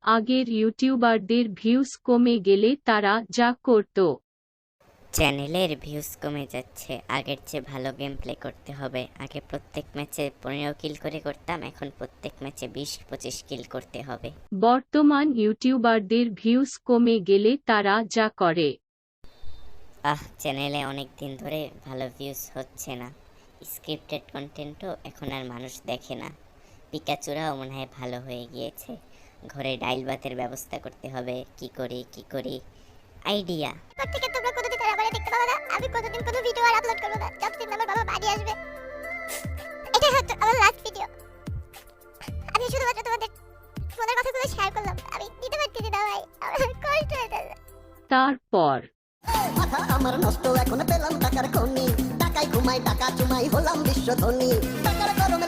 আগের ইউটিউবারদের ভিউজ কমে গেলে তারা যা করত। চ্যানেলের ভিউজ কমে যাচ্ছে, আগের চেয়ে ভালো গেম প্লে করতে হবে। আগে প্রত্যেক ম্যাচে 15 কিল করে করতাম, এখন প্রত্যেক ম্যাচে 20-25 কিল করতে হবে। বর্তমান ইউটিউবারদের ভিউজ কমে গেলে তারা যা করে। চ্যানেলে অনেক দিন ধরে ভালো ভিউজ হচ্ছে না, স্ক্রিপ্টেড কন্টেন্টও এখন আর মানুষ দেখে না। পিকাচুরাও মনে হয় ভালো হয়ে গিয়েছে। ঘরে ডাইল ভাতের ব্যবস্থা করতে হবে। কি করি আইডিয়া। থেকে তোমরা কোনোদিন আর আমারে দেখতে পাবে না। আমি কোনোদিন কোনো ভিডিও আর আপলোড করব না যতদিন আমার বাবা বাড়ি আসবে। এটা হচ্ছে আমার লাস্ট ভিডিও। আমি শুধুমাত্র তোমাদের ফোনের কথাগুলো শেয়ার করলাম। আমি দিতে পারতেছি না ভাই, আমার কষ্ট হয়ে যাচ্ছে। তারপর মাথা আমার নষ্ট, এখন পেলাম টাকার খনি, টাকায় ঘুমাই টাকা চুমাই হলাম বিশ্ব ধনী, টাকার গরমে